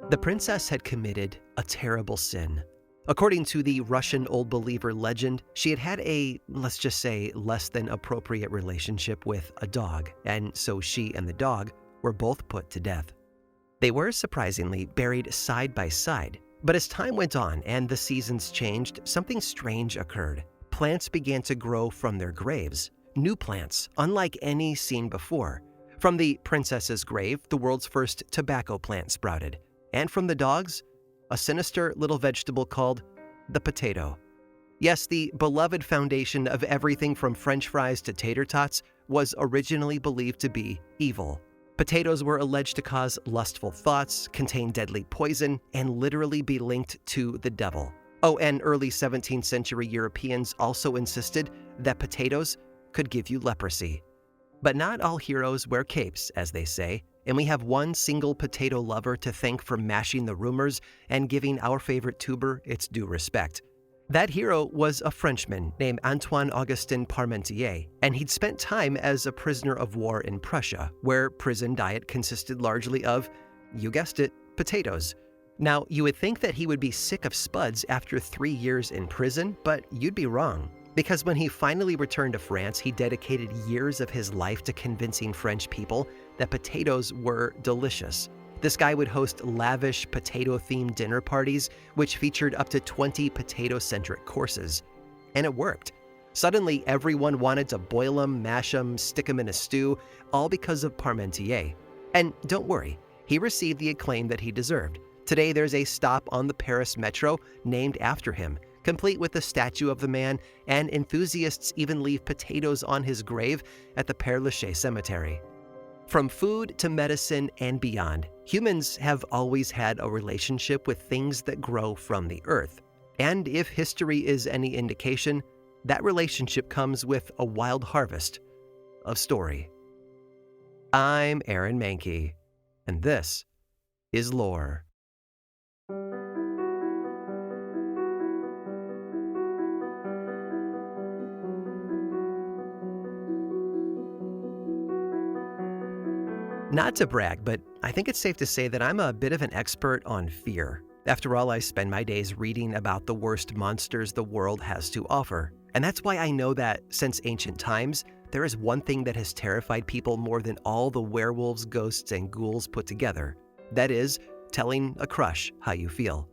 The princess had committed a terrible sin. According to the Russian Old Believer legend, she had had a, let's just say, less than appropriate relationship with a dog, and so she and the dog were both put to death. They were surprisingly buried side by side, but as time went on and the seasons changed, something strange occurred. Plants began to grow from their graves, new plants, unlike any seen before. From the princess's grave, the world's first tobacco plant sprouted, and from the dog's, a sinister little vegetable called the potato. Yes, the beloved foundation of everything from French fries to tater tots was originally believed to be evil. Potatoes were alleged to cause lustful thoughts, contain deadly poison, and literally be linked to the devil. Oh, and early 17th century Europeans also insisted that potatoes could give you leprosy. But not all heroes wear capes, as they say, and we have one single potato lover to thank for mashing the rumors and giving our favorite tuber its due respect. That hero was a Frenchman named Antoine-Augustin Parmentier, and he'd spent time as a prisoner of war in Prussia, where prison diet consisted largely of, you guessed it, potatoes. Now, you would think that he would be sick of spuds after 3 years in prison, but you'd be wrong. Because when he finally returned to France, he dedicated years of his life to convincing French people that potatoes were delicious. This guy would host lavish potato-themed dinner parties, which featured up to 20 potato-centric courses. And it worked. Suddenly, everyone wanted to boil them, mash them, stick them in a stew, all because of Parmentier. And don't worry, he received the acclaim that he deserved. Today, there's a stop on the Paris Metro named after him, complete with a statue of the man, and enthusiasts even leave potatoes on his grave at the Père Lachaise Cemetery. From food to medicine and beyond, humans have always had a relationship with things that grow from the earth. And if history is any indication, that relationship comes with a wild harvest of story. I'm Aaron Mahnke, and this is Lore. Not to brag, but I think it's safe to say that I'm a bit of an expert on fear. After all, I spend my days reading about the worst monsters the world has to offer. And that's why I know that, since ancient times, there is one thing that has terrified people more than all the werewolves, ghosts, and ghouls put together. That is, telling a crush how you feel.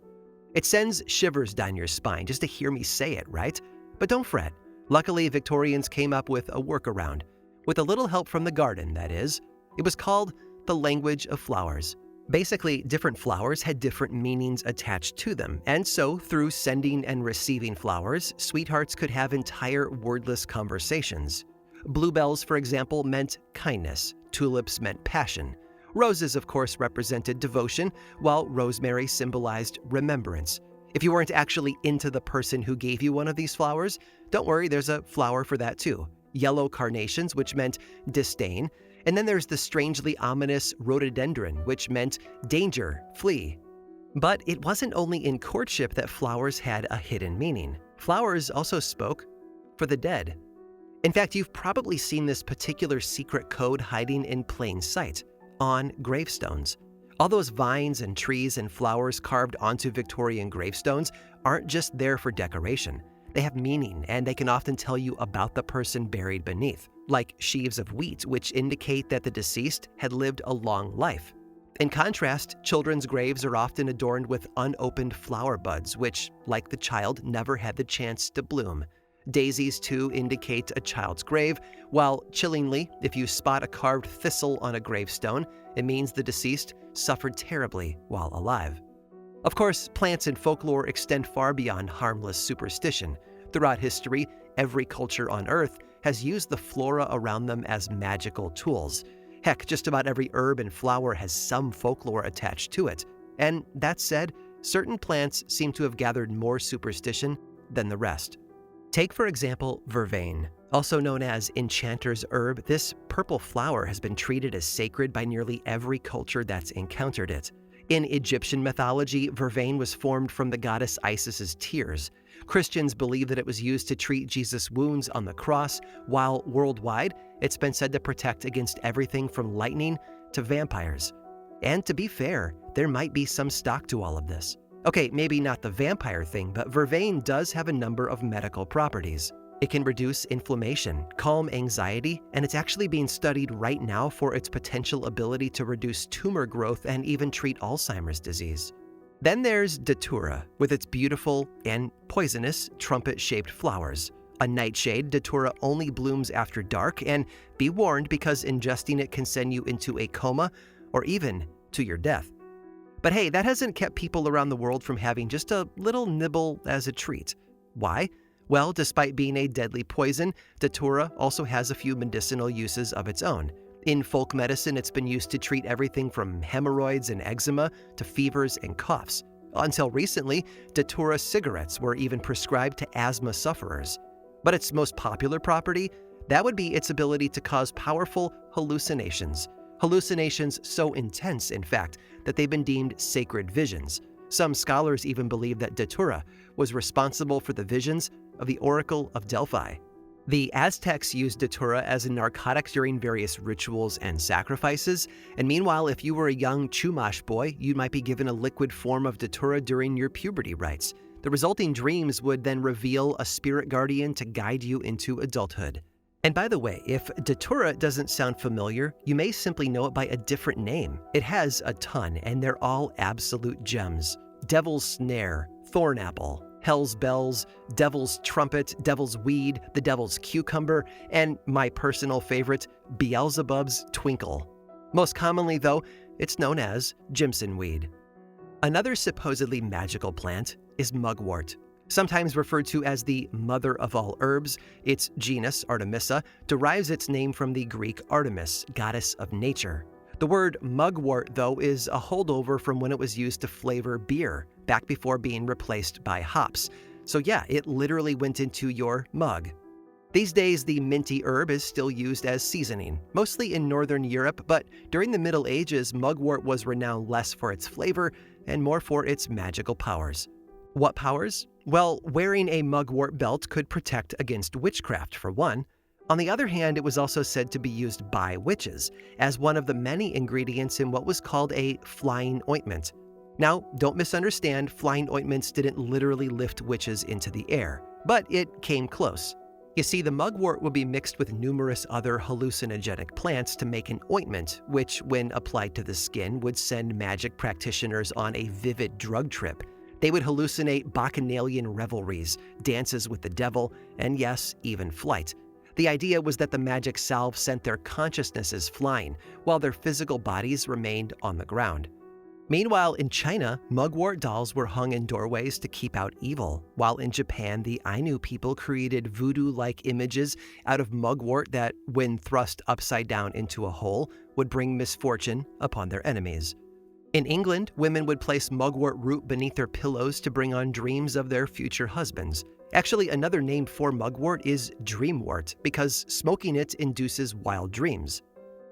It sends shivers down your spine just to hear me say it, right? But don't fret. Luckily, Victorians came up with a workaround. With a little help from the garden, that is. It was called the language of flowers. Basically, different flowers had different meanings attached to them, and so through sending and receiving flowers, sweethearts could have entire wordless conversations. Bluebells, for example, meant kindness. Tulips meant passion. Roses, of course, represented devotion, while rosemary symbolized remembrance. If you weren't actually into the person who gave you one of these flowers, don't worry, there's a flower for that too. Yellow carnations, which meant disdain. And then there's the strangely ominous rhododendron, which meant danger, flee. But it wasn't only in courtship that flowers had a hidden meaning. Flowers also spoke for the dead. In fact, you've probably seen this particular secret code hiding in plain sight, on gravestones. All those vines and trees and flowers carved onto Victorian gravestones aren't just there for decoration. They have meaning, and they can often tell you about the person buried beneath, like sheaves of wheat, which indicate that the deceased had lived a long life. In contrast, children's graves are often adorned with unopened flower buds, which, like the child, never had the chance to bloom. Daisies, too, indicate a child's grave, while chillingly, if you spot a carved thistle on a gravestone, it means the deceased suffered terribly while alive. Of course, plants and folklore extend far beyond harmless superstition. Throughout history, every culture on Earth has used the flora around them as magical tools. Heck, just about every herb and flower has some folklore attached to it. And that said, certain plants seem to have gathered more superstition than the rest. Take, for example, vervain. Also known as enchanter's herb, this purple flower has been treated as sacred by nearly every culture that's encountered it. In Egyptian mythology, vervain was formed from the goddess Isis's tears. Christians believe that it was used to treat Jesus' wounds on the cross, while worldwide, it's been said to protect against everything from lightning to vampires. And to be fair, there might be some stock to all of this. Okay, maybe not the vampire thing, but vervain does have a number of medical properties. It can reduce inflammation, calm anxiety, and it's actually being studied right now for its potential ability to reduce tumor growth and even treat Alzheimer's disease. Then there's datura, with its beautiful and poisonous trumpet-shaped flowers. A nightshade, datura only blooms after dark, and be warned because ingesting it can send you into a coma or even to your death. But hey, that hasn't kept people around the world from having just a little nibble as a treat. Why? Well, despite being a deadly poison, datura also has a few medicinal uses of its own. In folk medicine, it's been used to treat everything from hemorrhoids and eczema to fevers and coughs. Until recently, datura cigarettes were even prescribed to asthma sufferers. But its most popular property, that would be its ability to cause powerful hallucinations. Hallucinations so intense, in fact, that they've been deemed sacred visions. Some scholars even believe that datura was responsible for the visions of the Oracle of Delphi. The Aztecs used datura as a narcotic during various rituals and sacrifices, and meanwhile, if you were a young Chumash boy, you might be given a liquid form of datura during your puberty rites. The resulting dreams would then reveal a spirit guardian to guide you into adulthood. And by the way, if datura doesn't sound familiar, you may simply know it by a different name. It has a ton, and they're all absolute gems. Devil's Snare, Thornapple, Hell's Bells, Devil's Trumpet, Devil's Weed, the Devil's Cucumber, and my personal favorite, Beelzebub's Twinkle. Most commonly, though, it's known as Jimson weed. Another supposedly magical plant is mugwort. Sometimes referred to as the mother of all herbs, its genus, Artemisia, derives its name from the Greek Artemis, goddess of nature. The word mugwort, though, is a holdover from when it was used to flavor beer, back before being replaced by hops. So yeah, it literally went into your mug. These days, the minty herb is still used as seasoning, mostly in Northern Europe, but during the Middle Ages, mugwort was renowned less for its flavor and more for its magical powers. What powers? Well, wearing a mugwort belt could protect against witchcraft, for one. On the other hand, it was also said to be used by witches as one of the many ingredients in what was called a flying ointment. Now, don't misunderstand, flying ointments didn't literally lift witches into the air, but it came close. You see, the mugwort would be mixed with numerous other hallucinogenic plants to make an ointment, which, when applied to the skin, would send magic practitioners on a vivid drug trip. They would hallucinate bacchanalian revelries, dances with the devil, and yes, even flight. The idea was that the magic salve sent their consciousnesses flying, while their physical bodies remained on the ground. Meanwhile, in China, mugwort dolls were hung in doorways to keep out evil, while in Japan, the Ainu people created voodoo-like images out of mugwort that, when thrust upside down into a hole, would bring misfortune upon their enemies. In England, women would place mugwort root beneath their pillows to bring on dreams of their future husbands. Actually, another name for mugwort is dreamwort, because smoking it induces wild dreams.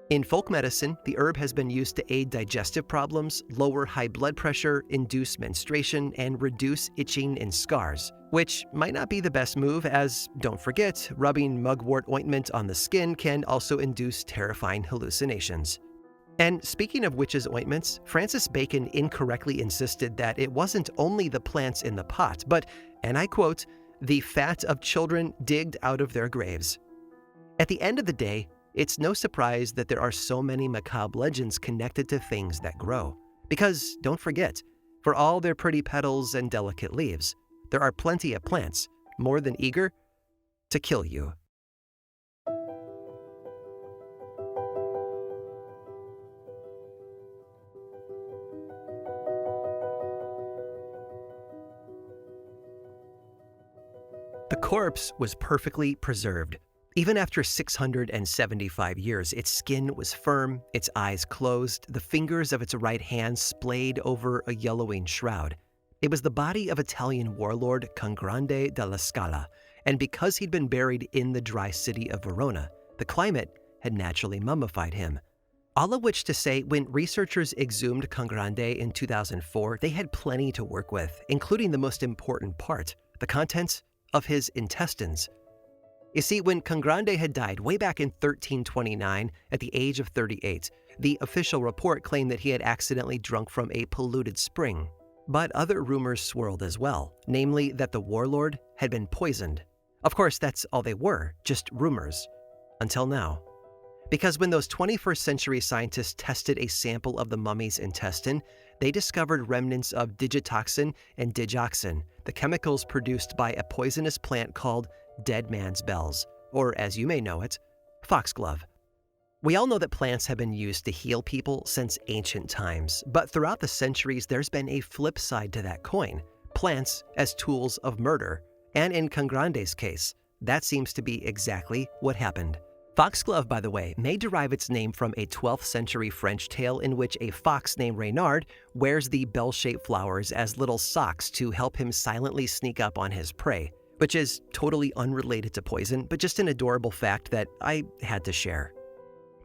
In folk medicine, the herb has been used to aid digestive problems, lower high blood pressure, induce menstruation, and reduce itching and scars, which might not be the best move as, don't forget, rubbing mugwort ointment on the skin can also induce terrifying hallucinations. And speaking of witches' ointments, Francis Bacon incorrectly insisted that it wasn't only the plants in the pot, but, and I quote, the fat of children digged out of their graves. At the end of the day, it's no surprise that there are so many macabre legends connected to things that grow. Because, don't forget, for all their pretty petals and delicate leaves, there are plenty of plants, more than eager to kill you. The corpse was perfectly preserved. Even after 675 years, its skin was firm, its eyes closed, the fingers of its right hand splayed over a yellowing shroud. It was the body of Italian warlord Congrande della Scala, and because he'd been buried in the dry city of Verona, the climate had naturally mummified him. All of which to say, when researchers exhumed Congrande in 2004, they had plenty to work with, including the most important part, the contents of his intestines. You see, when Congrande had died way back in 1329 at the age of 38, The official report claimed that he had accidentally drunk from a polluted spring. But other rumors swirled as well, namely that the warlord had been poisoned. Of course, that's all they were, just rumors. Until now. Because when those 21st century scientists tested a sample of the mummy's intestine, they discovered remnants of digitoxin and digoxin, the chemicals produced by a poisonous plant called dead man's bells, or as you may know it, foxglove. We all know that plants have been used to heal people since ancient times, but throughout the centuries there's been a flip side to that coin, plants as tools of murder. And in Cangrande's case, that seems to be exactly what happened. Foxglove, by the way, may derive its name from a 12th century French tale in which a fox named Reynard wears the bell-shaped flowers as little socks to help him silently sneak up on his prey, which is totally unrelated to poison, but just an adorable fact that I had to share.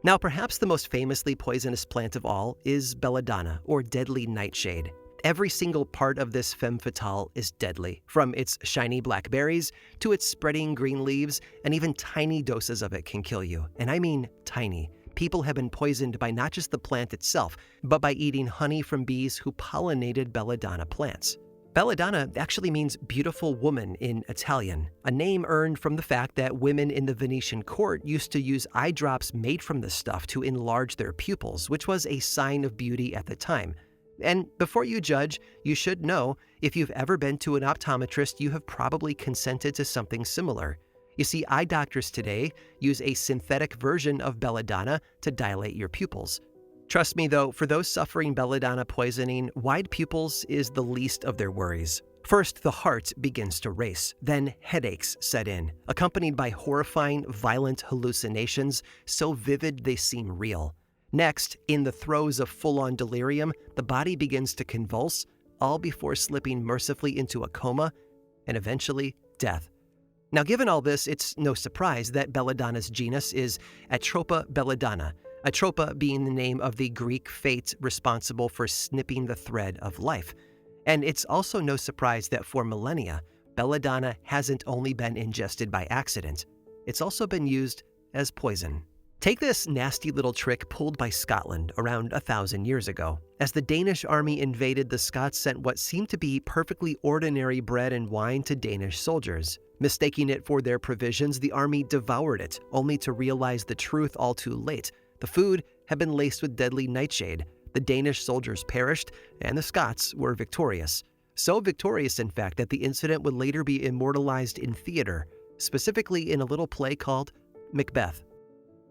Now, perhaps the most famously poisonous plant of all is belladonna, or deadly nightshade. Every single part of this femme fatale is deadly, from its shiny black berries to its spreading green leaves, and even tiny doses of it can kill you. And I mean tiny. People have been poisoned by not just the plant itself, but by eating honey from bees who pollinated belladonna plants. Belladonna actually means beautiful woman in Italian, a name earned from the fact that women in the Venetian court used to use eye drops made from this stuff to enlarge their pupils, which was a sign of beauty at the time. And before you judge, you should know, if you've ever been to an optometrist, you have probably consented to something similar. You see, eye doctors today use a synthetic version of belladonna to dilate your pupils. Trust me though, for those suffering belladonna poisoning, wide pupils is the least of their worries. First, the heart begins to race, then headaches set in, accompanied by horrifying, violent hallucinations so vivid they seem real. Next, in the throes of full-on delirium, the body begins to convulse, all before slipping mercifully into a coma, and eventually death. Now, given all this, it's no surprise that belladonna's genus is Atropa belladonna, Atropa being the name of the Greek fate responsible for snipping the thread of life. And it's also no surprise that for millennia, belladonna hasn't only been ingested by accident, it's also been used as poison. Take this nasty little trick pulled by Scotland around 1,000 years ago. As the Danish army invaded, the Scots sent what seemed to be perfectly ordinary bread and wine to Danish soldiers. Mistaking it for their provisions, the army devoured it, only to realize the truth all too late. The food had been laced with deadly nightshade. The Danish soldiers perished, and the Scots were victorious. So victorious, in fact, that the incident would later be immortalized in theater, specifically in a little play called Macbeth.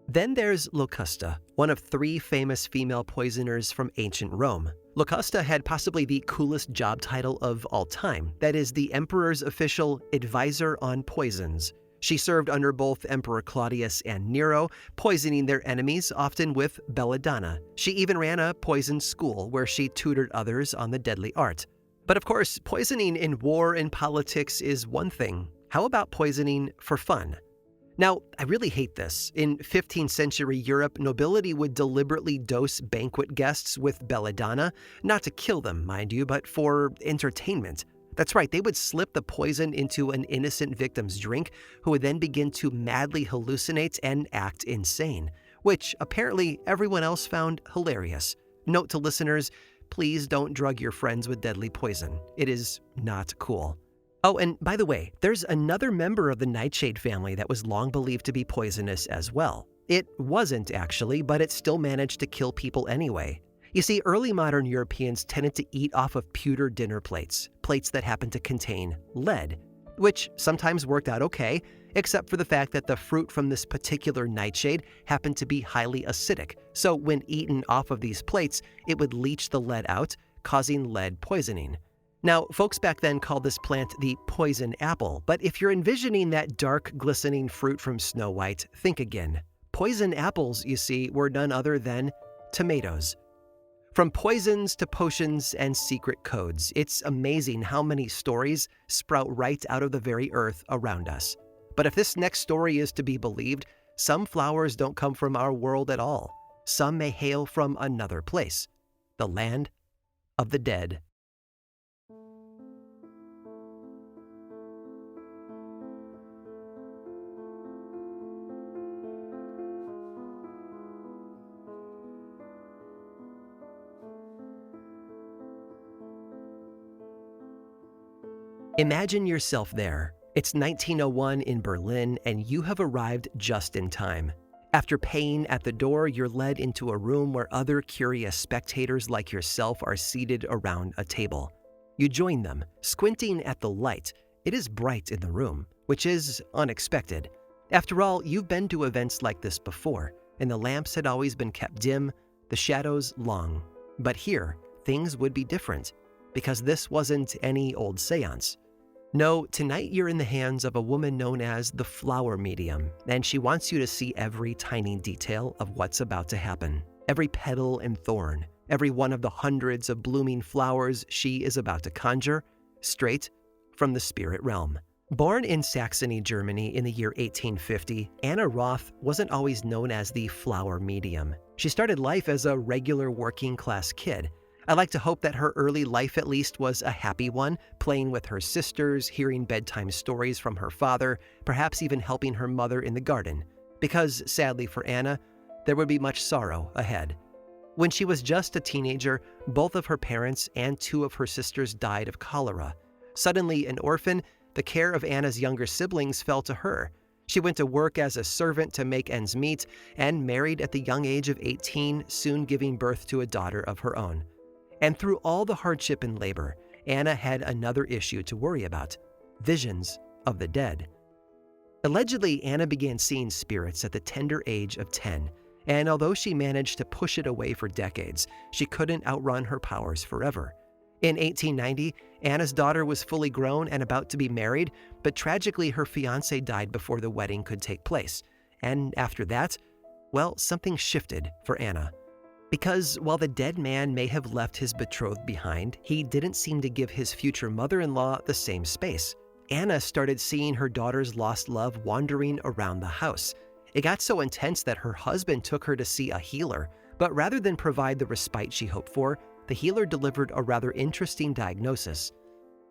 Then there's Locusta, one of 3 famous female poisoners from ancient Rome. Locusta had possibly the coolest job title of all time, that is, the emperor's official advisor on poisons. She served under both Emperor Claudius and Nero, poisoning their enemies, often with belladonna. She even ran a poison school where she tutored others on the deadly art. But of course, poisoning in war and politics is one thing. How about poisoning for fun? Now, I really hate this. In 15th century Europe, nobility would deliberately dose banquet guests with belladonna, not to kill them, mind you, but for entertainment. That's right, they would slip the poison into an innocent victim's drink, who would then begin to madly hallucinate and act insane, which apparently everyone else found hilarious. Note to listeners, please don't drug your friends with deadly poison. It is not cool. Oh, and by the way, there's another member of the nightshade family that was long believed to be poisonous as well. It wasn't actually, but it still managed to kill people anyway. You see, early modern Europeans tended to eat off of pewter dinner plates, plates that happened to contain lead, which sometimes worked out okay, except for the fact that the fruit from this particular nightshade happened to be highly acidic, so when eaten off of these plates, it would leach the lead out, causing lead poisoning. Now, folks back then called this plant the poison apple, but if you're envisioning that dark, glistening fruit from Snow White, think again. Poison apples, you see, were none other than tomatoes. From poisons to potions and secret codes, it's amazing how many stories sprout right out of the very earth around us. But if this next story is to be believed, some flowers don't come from our world at all. Some may hail from another place, the land of the dead. Imagine yourself there. It's 1901 in Berlin, and you have arrived just in time. After paying at the door, you're led into a room where other curious spectators like yourself are seated around a table. You join them, squinting at the light. It is bright in the room, which is unexpected. After all, you've been to events like this before, and the lamps had always been kept dim, the shadows long. But here, things would be different, because this wasn't any old seance. No, tonight you're in the hands of a woman known as the flower medium, and she wants you to see every tiny detail of what's about to happen. Every petal and thorn, every one of the hundreds of blooming flowers she is about to conjure, straight from the spirit realm. Born in Saxony, Germany in the year 1850, Anna Roth wasn't always known as the flower medium. She started life as a regular working-class kid. I like to hope that her early life at least was a happy one, playing with her sisters, hearing bedtime stories from her father, perhaps even helping her mother in the garden. Because, sadly for Anna, there would be much sorrow ahead. When she was just a teenager, both of her parents and two of her sisters died of cholera. Suddenly an orphan, the care of Anna's younger siblings fell to her. She went to work as a servant to make ends meet and married at the young age of 18, soon giving birth to a daughter of her own. And through all the hardship and labor, Anna had another issue to worry about: visions of the dead. Allegedly, Anna began seeing spirits at the tender age of 10, and although she managed to push it away for decades, she couldn't outrun her powers forever. In 1890, Anna's daughter was fully grown and about to be married, but tragically her fiancé died before the wedding could take place. And after that, well, something shifted for Anna. Because while the dead man may have left his betrothed behind, he didn't seem to give his future mother-in-law the same space. Anna started seeing her daughter's lost love wandering around the house. It got so intense that her husband took her to see a healer, but rather than provide the respite she hoped for, the healer delivered a rather interesting diagnosis.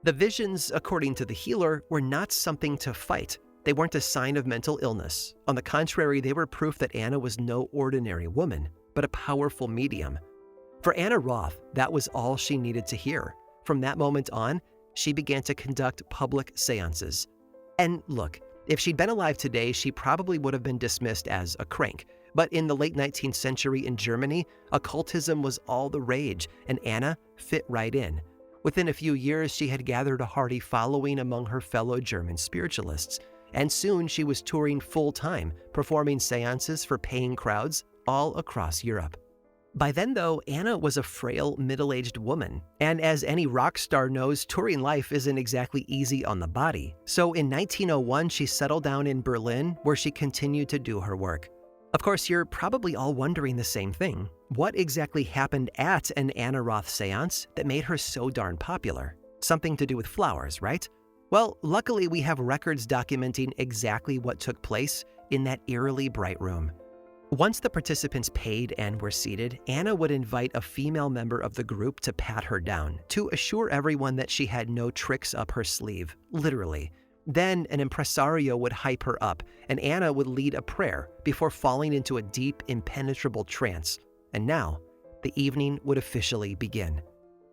The visions, according to the healer, were not something to fight. They weren't a sign of mental illness. On the contrary, they were proof that Anna was no ordinary woman, but a powerful medium. For Anna Roth, that was all she needed to hear. From that moment on, she began to conduct public seances. And look, if she'd been alive today, she probably would have been dismissed as a crank. But in the late 19th century in Germany, occultism was all the rage, and Anna fit right in. Within a few years, she had gathered a hearty following among her fellow German spiritualists, and soon she was touring full-time, performing seances for paying crowds all across Europe. By then, though, Anna was a frail, middle-aged woman, and as any rock star knows, touring life isn't exactly easy on the body. So in 1901, she settled down in Berlin, where she continued to do her work. Of course, you're probably all wondering the same thing. What exactly happened at an Anna Roth seance that made her so darn popular? Something to do with flowers, right? Well, luckily we have records documenting exactly what took place in that eerily bright room. Once the participants paid and were seated, Anna would invite a female member of the group to pat her down, to assure everyone that she had no tricks up her sleeve, literally. Then an impresario would hype her up, and Anna would lead a prayer before falling into a deep, impenetrable trance. And now, the evening would officially begin.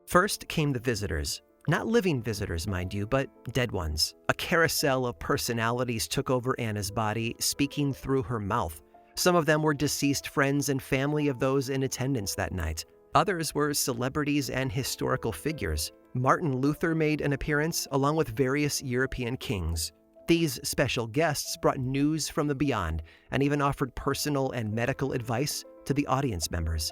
First came the visitors. Not living visitors, mind you, but dead ones. A carousel of personalities took over Anna's body, speaking through her mouth. Some of them were deceased friends and family of those in attendance that night. Others were celebrities and historical figures. Martin Luther made an appearance, along with various European kings. These special guests brought news from the beyond and even offered personal and medical advice to the audience members.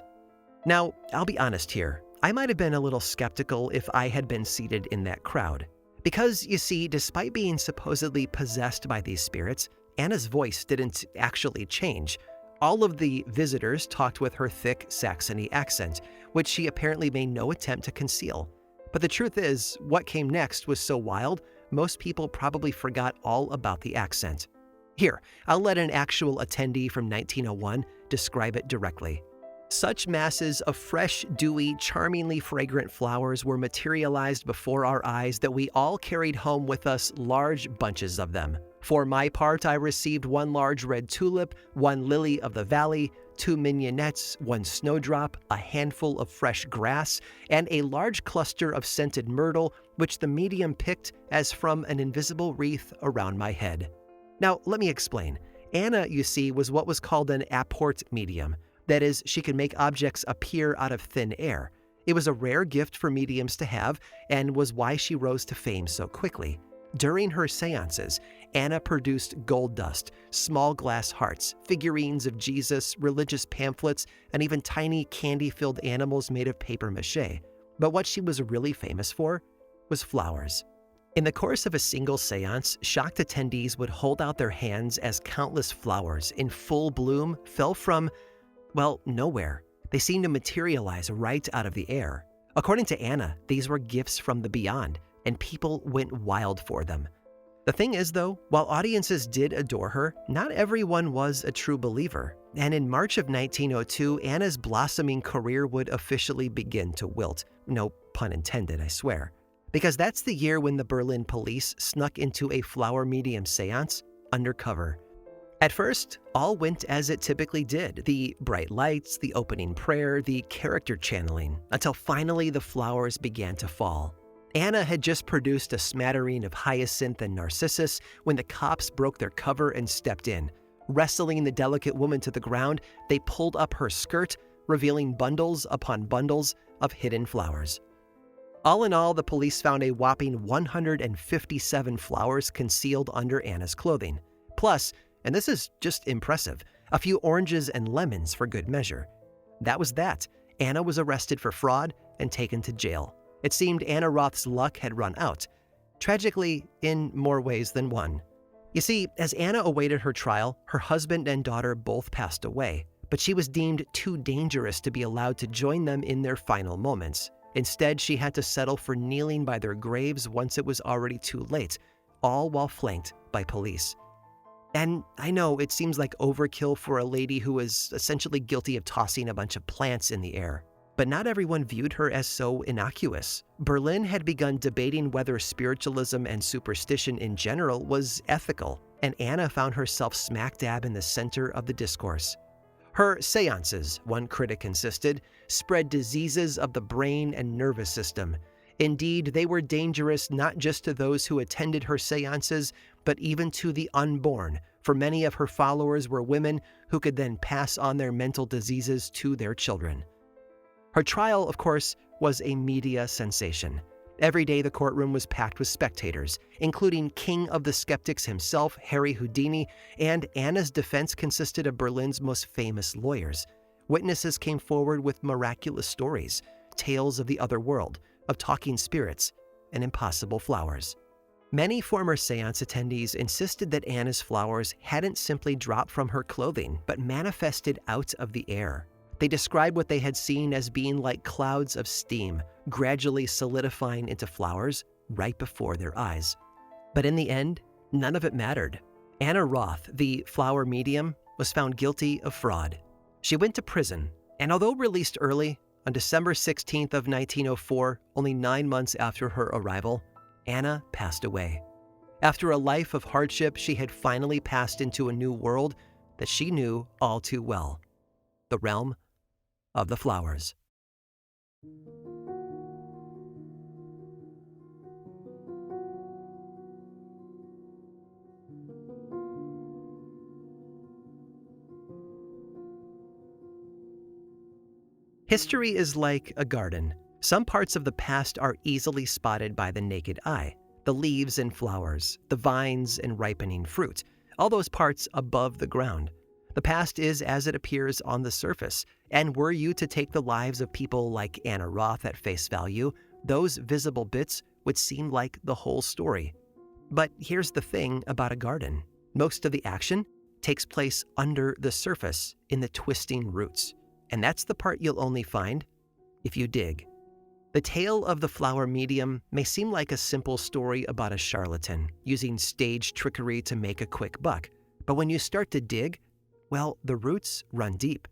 Now, I'll be honest here. I might have been a little skeptical if I had been seated in that crowd. Because, you see, despite being supposedly possessed by these spirits, Anna's voice didn't actually change. All of the visitors talked with her thick Saxony accent, which she apparently made no attempt to conceal. But the truth is, what came next was so wild, most people probably forgot all about the accent. Here, I'll let an actual attendee from 1901 describe it directly. Such masses of fresh, dewy, charmingly fragrant flowers were materialized before our eyes that we all carried home with us large bunches of them. For my part, I received one large red tulip, one lily of the valley, 2 mignonettes, 1 snowdrop, a handful of fresh grass, and a large cluster of scented myrtle, which the medium picked as from an invisible wreath around my head. Now, let me explain. Anna, you see, was what was called an apport medium. That is, she could make objects appear out of thin air. It was a rare gift for mediums to have, and was why she rose to fame so quickly. During her seances, Anna produced gold dust, small glass hearts, figurines of Jesus, religious pamphlets, and even tiny candy-filled animals made of paper mache. But what she was really famous for was flowers. In the course of a single seance, shocked attendees would hold out their hands as countless flowers in full bloom fell from, well, nowhere. They seemed to materialize right out of the air. According to Anna, these were gifts from the beyond, and people went wild for them. The thing is, though, while audiences did adore her, not everyone was a true believer. And in March of 1902, Anna's blossoming career would officially begin to wilt. No pun intended, I swear. Because that's the year when the Berlin police snuck into a flower medium seance undercover. At first, all went as it typically did. The bright lights, the opening prayer, the character channeling, until finally the flowers began to fall. Anna had just produced a smattering of hyacinth and narcissus when the cops broke their cover and stepped in. Wrestling the delicate woman to the ground, they pulled up her skirt, revealing bundles upon bundles of hidden flowers. All in all, the police found a whopping 157 flowers concealed under Anna's clothing. Plus, and this is just impressive, a few oranges and lemons for good measure. That was that. Anna was arrested for fraud and taken to jail. It seemed Anna Roth's luck had run out. Tragically, in more ways than one. You see, as Anna awaited her trial, her husband and daughter both passed away, but she was deemed too dangerous to be allowed to join them in their final moments. Instead, she had to settle for kneeling by their graves once it was already too late, all while flanked by police. And I know it seems like overkill for a lady who was essentially guilty of tossing a bunch of plants in the air. But not everyone viewed her as so innocuous. Berlin had begun debating whether spiritualism and superstition in general was ethical, and Anna found herself smack dab in the center of the discourse. Her seances, one critic insisted, spread diseases of the brain and nervous system. Indeed, they were dangerous not just to those who attended her seances, but even to the unborn, for many of her followers were women who could then pass on their mental diseases to their children. Her trial, of course, was a media sensation. Every day the courtroom was packed with spectators, including King of the Skeptics himself, Harry Houdini, and Anna's defense consisted of Berlin's most famous lawyers. Witnesses came forward with miraculous stories, tales of the other world, of talking spirits, and impossible flowers. Many former seance attendees insisted that Anna's flowers hadn't simply dropped from her clothing, but manifested out of the air. They described what they had seen as being like clouds of steam, gradually solidifying into flowers right before their eyes. But in the end, none of it mattered. Anna Roth, the flower medium, was found guilty of fraud. She went to prison, and although released early, on December 16th of 1904, only 9 months after her arrival, Anna passed away. After a life of hardship, she had finally passed into a new world that she knew all too well, the realm of the flowers. History is like a garden. Some parts of the past are easily spotted by the naked eye. The leaves and flowers, the vines and ripening fruit, all those parts above the ground. The past is as it appears on the surface, and were you to take the lives of people like Anna Roth at face value, those visible bits would seem like the whole story. But here's the thing about a garden. Most of the action takes place under the surface in the twisting roots, and that's the part you'll only find if you dig. The tale of the flower medium may seem like a simple story about a charlatan using stage trickery to make a quick buck, but when you start to dig, well, the roots run deep.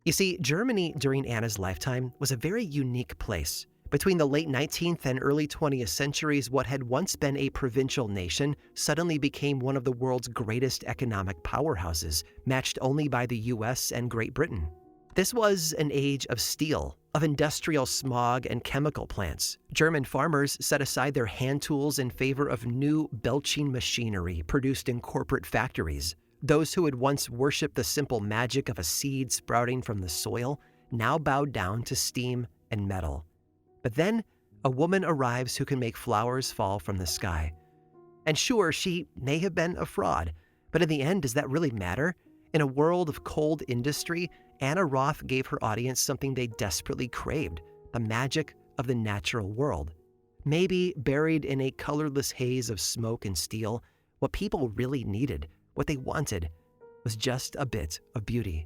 You see, Germany during Anna's lifetime was a very unique place. Between the late 19th and early 20th centuries, what had once been a provincial nation suddenly became one of the world's greatest economic powerhouses, matched only by the US and Great Britain. This was an age of steel, of industrial smog and chemical plants. German farmers set aside their hand tools in favor of new, belching machinery produced in corporate factories. Those who had once worshipped the simple magic of a seed sprouting from the soil now bowed down to steam and metal. But then, a woman arrives who can make flowers fall from the sky. And sure, she may have been a fraud, but in the end, does that really matter? In a world of cold industry, Anna Roth gave her audience something they desperately craved, the magic of the natural world. Maybe buried in a colorless haze of smoke and steel, what people really needed, what they wanted, was just a bit of beauty.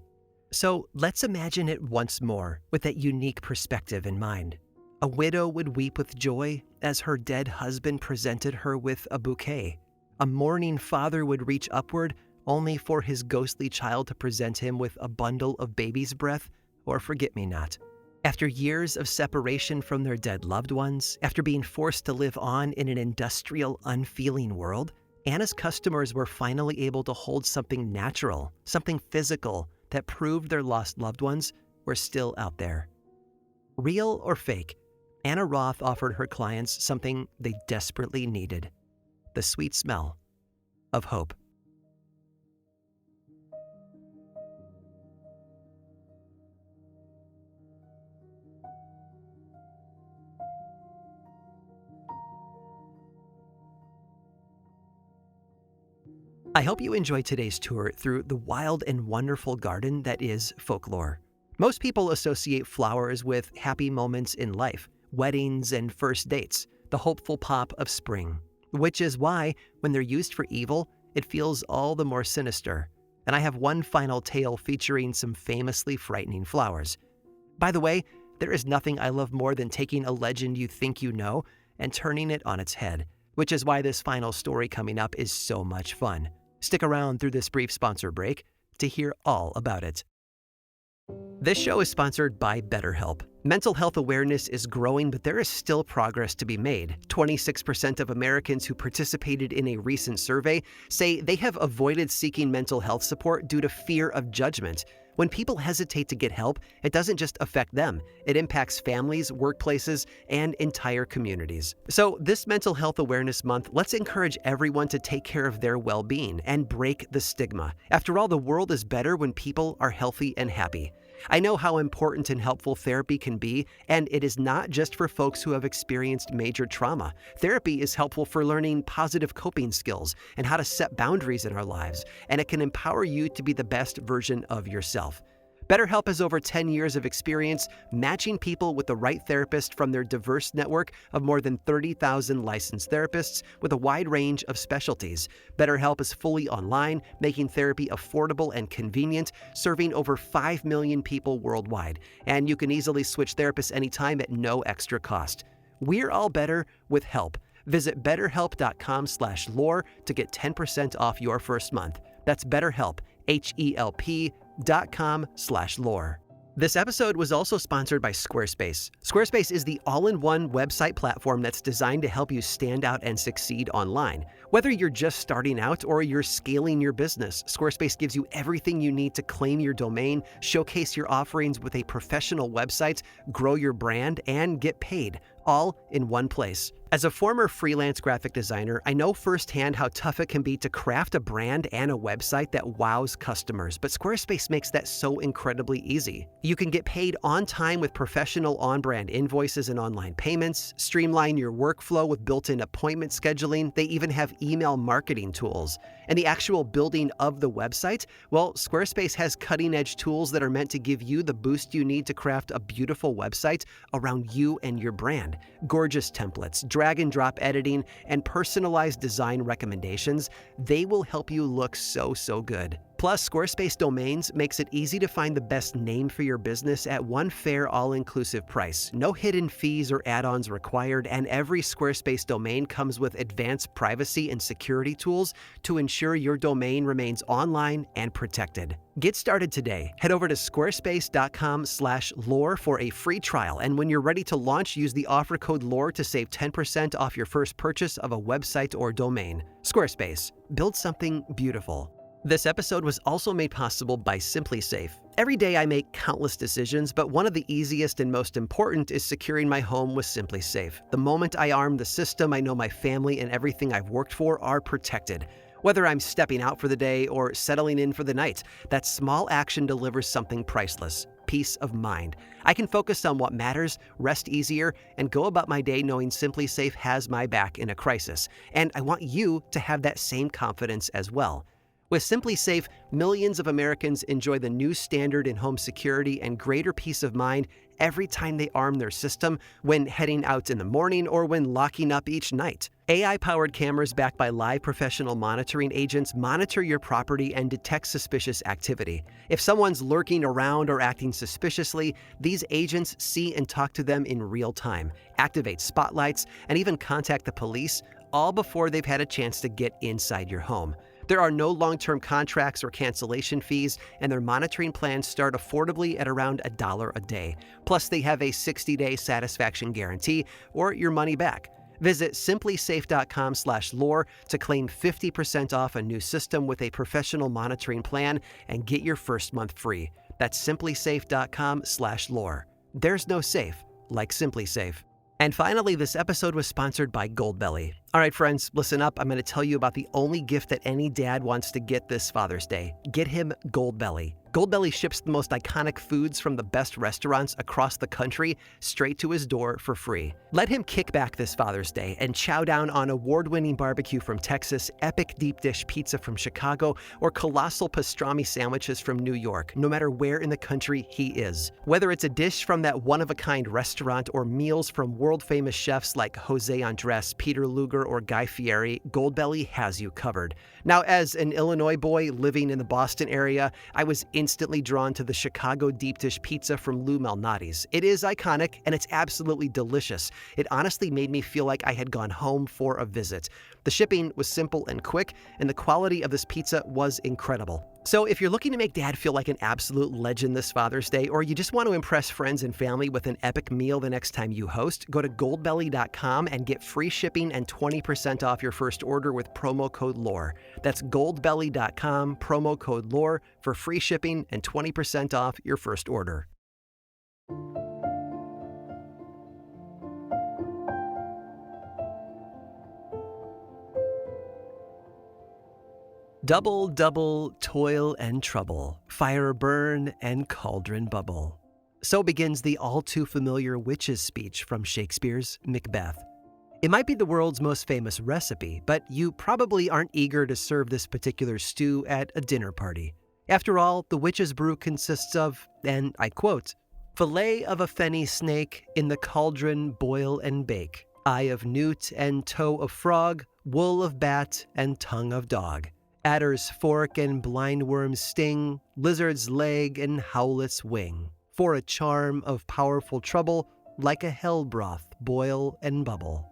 So let's imagine it once more with that unique perspective in mind. A widow would weep with joy as her dead husband presented her with a bouquet. A mourning father would reach upward only for his ghostly child to present him with a bundle of baby's breath or forget-me-not. After years of separation from their dead loved ones, after being forced to live on in an industrial, unfeeling world, Anna's customers were finally able to hold something natural, something physical that proved their lost loved ones were still out there. Real or fake, Anna Roth offered her clients something they desperately needed: the sweet smell of hope. I hope you enjoyed today's tour through the wild and wonderful garden that is folklore. Most people associate flowers with happy moments in life, weddings and first dates, the hopeful pop of spring, which is why, when they're used for evil, it feels all the more sinister. And I have one final tale featuring some famously frightening flowers. By the way, there is nothing I love more than taking a legend you think you know and turning it on its head, which is why this final story coming up is so much fun. Stick around through this brief sponsor break to hear all about it. This show is sponsored by BetterHelp. Mental health awareness is growing, but there is still progress to be made. 26% of Americans who participated in a recent survey say they have avoided seeking mental health support due to fear of judgment. When people hesitate to get help, it doesn't just affect them. It impacts families, workplaces, and entire communities. So this Mental Health Awareness Month, let's encourage everyone to take care of their well-being and break the stigma. After all, the world is better when people are healthy and happy. I know how important and helpful therapy can be, and it is not just for folks who have experienced major trauma. Therapy is helpful for learning positive coping skills and how to set boundaries in our lives, and it can empower you to be the best version of yourself. BetterHelp has over 10 years of experience matching people with the right therapist from their diverse network of more than 30,000 licensed therapists with a wide range of specialties. BetterHelp is fully online, making therapy affordable and convenient, serving over 5 million people worldwide. And you can easily switch therapists anytime at no extra cost. We're all better with help. Visit betterhelp.com/lore to get 10% off your first month. That's BetterHelp, HELP.com/lore. This episode was also sponsored by Squarespace. Squarespace is the all-in-one website platform that's designed to help you stand out and succeed online. Whether you're just starting out or you're scaling your business, Squarespace gives you everything you need to claim your domain, showcase your offerings with a professional website, grow your brand, and get paid, all in one place. As a former freelance graphic designer, I know firsthand how tough it can be to craft a brand and a website that wows customers, but Squarespace makes that so incredibly easy. You can get paid on time with professional on-brand invoices and online payments, streamline your workflow with built-in appointment scheduling. They even have email marketing tools. And the actual building of the website, well, Squarespace has cutting-edge tools that are meant to give you the boost you need to craft a beautiful website around you and your brand. Gorgeous templates, drag and drop editing, and personalized design recommendations, they will help you look so good. Plus, Squarespace Domains makes it easy to find the best name for your business at one fair, all-inclusive price. No hidden fees or add-ons required, and every Squarespace domain comes with advanced privacy and security tools to ensure your domain remains online and protected. Get started today. Head over to squarespace.com/lore for a free trial, and when you're ready to launch, use the offer code LORE to save 10% off your first purchase of a website or domain. Squarespace. Build something beautiful. This episode was also made possible by SimpliSafe. Every day I make countless decisions, but one of the easiest and most important is securing my home with SimpliSafe. The moment I arm the system, I know my family and everything I've worked for are protected. Whether I'm stepping out for the day or settling in for the night, that small action delivers something priceless: peace of mind. I can focus on what matters, rest easier, and go about my day knowing SimpliSafe has my back in a crisis. And I want you to have that same confidence as well. With SimpliSafe, millions of Americans enjoy the new standard in home security and greater peace of mind every time they arm their system, when heading out in the morning or when locking up each night. AI-powered cameras backed by live professional monitoring agents monitor your property and detect suspicious activity. If someone's lurking around or acting suspiciously, these agents see and talk to them in real time, activate spotlights, and even contact the police, all before they've had a chance to get inside your home. There are no long-term contracts or cancellation fees, and their monitoring plans start affordably at around $1 a day. Plus, they have a 60-day satisfaction guarantee or your money back. Visit simplysafe.com/lore to claim 50% off a new system with a professional monitoring plan and get your first month free. That's simplysafe.com/lore. There's no safe like SimpliSafe. And finally, this episode was sponsored by Goldbelly. All right, friends, listen up. I'm going to tell you about the only gift that any dad wants to get this Father's Day. Get him Goldbelly. Goldbelly ships the most iconic foods from the best restaurants across the country straight to his door for free. Let him kick back this Father's Day and chow down on award-winning barbecue from Texas, epic deep dish pizza from Chicago, or colossal pastrami sandwiches from New York, no matter where in the country he is. Whether it's a dish from that one-of-a-kind restaurant or meals from world-famous chefs like Jose Andres, Peter Luger, or Guy Fieri, Goldbelly has you covered. Now, as an Illinois boy living in the Boston area, I was instantly drawn to the Chicago deep dish pizza from Lou Malnati's. It is iconic, and it's absolutely delicious. It honestly made me feel like I had gone home for a visit. The shipping was simple and quick, and the quality of this pizza was incredible. So if you're looking to make dad feel like an absolute legend this Father's Day, or you just want to impress friends and family with an epic meal the next time you host, go to goldbelly.com and get free shipping and 20% off your first order with promo code LORE. That's goldbelly.com, promo code LORE for free shipping and 20% off your first order. Double, double, toil and trouble, fire burn and cauldron bubble. So begins the all-too-familiar witch's speech from Shakespeare's Macbeth. It might be the world's most famous recipe, but you probably aren't eager to serve this particular stew at a dinner party. After all, the witch's brew consists of, and I quote, "Fillet of a fenny snake, in the cauldron boil and bake, eye of newt and toe of frog, wool of bat and tongue of dog. Adder's fork and blindworm's sting, lizard's leg and howlet's wing. For a charm of powerful trouble, like a hell broth, boil and bubble."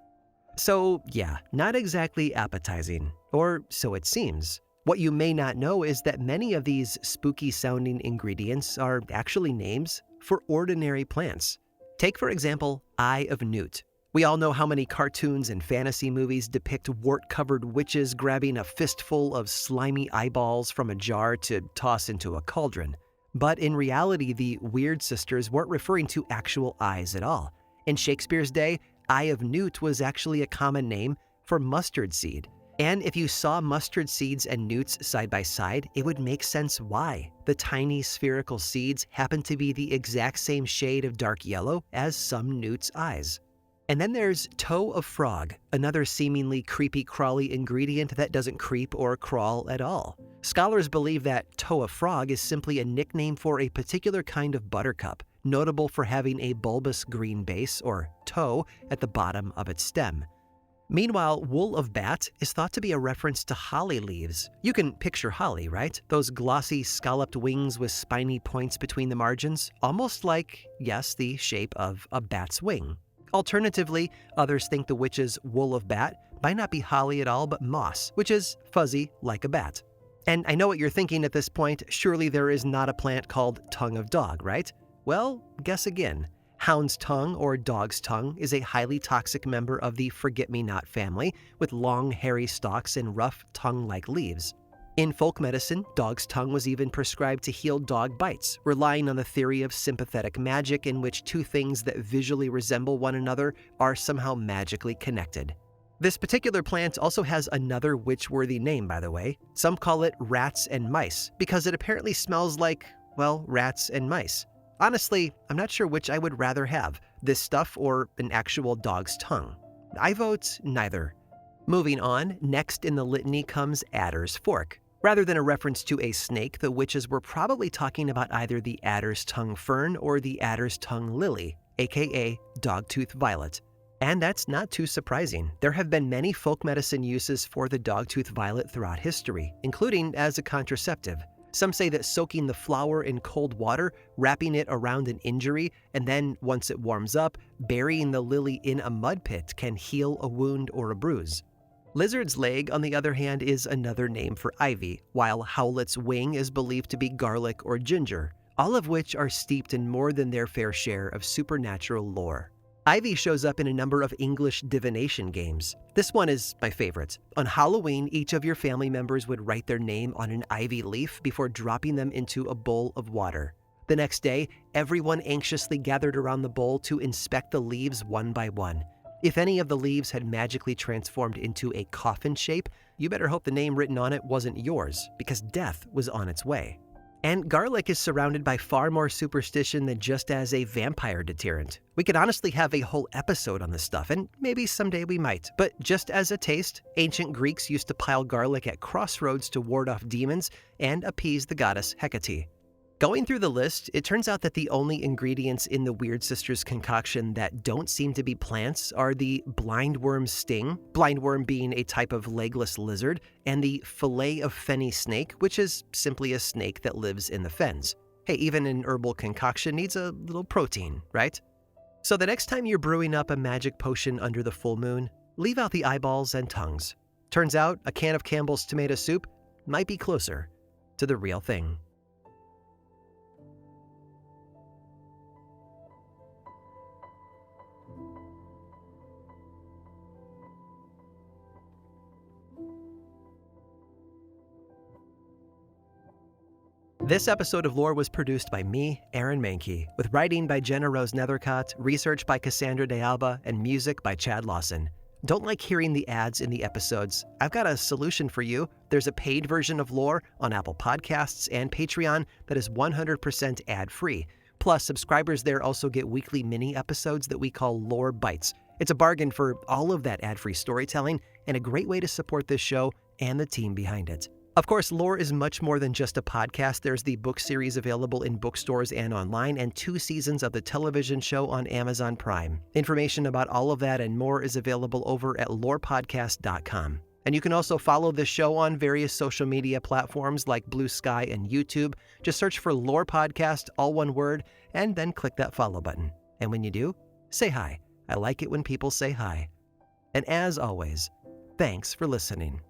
So yeah, not exactly appetizing, or so it seems. What you may not know is that many of these spooky-sounding ingredients are actually names for ordinary plants. Take, for example, eye of newt. We all know how many cartoons and fantasy movies depict wart-covered witches grabbing a fistful of slimy eyeballs from a jar to toss into a cauldron. But in reality, the Weird Sisters weren't referring to actual eyes at all. In Shakespeare's day, eye of newt was actually a common name for mustard seed. And if you saw mustard seeds and newts side by side, it would make sense why. The tiny spherical seeds happen to be the exact same shade of dark yellow as some newts' eyes. And then there's toe of frog, another seemingly creepy-crawly ingredient that doesn't creep or crawl at all. Scholars believe that toe of frog is simply a nickname for a particular kind of buttercup, notable for having a bulbous green base, or toe, at the bottom of its stem. Meanwhile, wool of bat is thought to be a reference to holly leaves. You can picture holly, right? Those glossy, scalloped wings with spiny points between the margins, almost like, yes, the shape of a bat's wing. Alternatively, others think the witch's wool of bat might not be holly at all, but moss, which is fuzzy like a bat. And I know what you're thinking at this point, surely there is not a plant called tongue of dog, right? Well, guess again. Hound's tongue, or dog's tongue, is a highly toxic member of the forget-me-not family, with long, hairy stalks and rough, tongue-like leaves. In folk medicine, dog's tongue was even prescribed to heal dog bites, relying on the theory of sympathetic magic in which two things that visually resemble one another are somehow magically connected. This particular plant also has another witch-worthy name, by the way. Some call it rats and mice, because it apparently smells like, well, rats and mice. Honestly, I'm not sure which I would rather have, this stuff or an actual dog's tongue. I vote neither. Moving on, next in the litany comes adder's fork. Rather than a reference to a snake, the witches were probably talking about either the adder's tongue fern or the adder's tongue lily, aka dogtooth violet. And that's not too surprising. There have been many folk medicine uses for the dogtooth violet throughout history, including as a contraceptive. Some say that soaking the flower in cold water, wrapping it around an injury, and then, once it warms up, burying the lily in a mud pit can heal a wound or a bruise. Lizard's leg, on the other hand, is another name for ivy, while howlet's wing is believed to be garlic or ginger, all of which are steeped in more than their fair share of supernatural lore. Ivy shows up in a number of English divination games. This one is my favorite. On Halloween, each of your family members would write their name on an ivy leaf before dropping them into a bowl of water. The next day, everyone anxiously gathered around the bowl to inspect the leaves one by one. If any of the leaves had magically transformed into a coffin shape, you better hope the name written on it wasn't yours, because death was on its way. And garlic is surrounded by far more superstition than just as a vampire deterrent. We could honestly have a whole episode on this stuff, and maybe someday we might. But just as a taste, ancient Greeks used to pile garlic at crossroads to ward off demons and appease the goddess Hecate. Going through the list, it turns out that the only ingredients in the Weird Sisters concoction that don't seem to be plants are the blindworm sting, blindworm being a type of legless lizard, and the fillet of fenny snake, which is simply a snake that lives in the fens. Hey, even an herbal concoction needs a little protein, right? So the next time you're brewing up a magic potion under the full moon, leave out the eyeballs and tongues. Turns out a can of Campbell's tomato soup might be closer to the real thing. This episode of Lore was produced by me, Aaron Mahnke, with writing by Jenna Rose Nethercott, research by Cassandra De Alba, and music by Chad Lawson. Don't like hearing the ads in the episodes? I've got a solution for you. There's a paid version of Lore on Apple Podcasts and Patreon that is 100% ad-free. Plus, subscribers there also get weekly mini episodes that we call Lore Bites. It's a bargain for all of that ad-free storytelling and a great way to support this show and the team behind it. Of course, Lore is much more than just a podcast. There's the book series available in bookstores and online, and 2 seasons of the television show on Amazon Prime. Information about all of that and more is available over at lorepodcast.com. And you can also follow the show on various social media platforms like Blue Sky and YouTube. Just search for Lore Podcast, all one word, and then click that follow button. And when you do, say hi. I like it when people say hi. And as always, thanks for listening.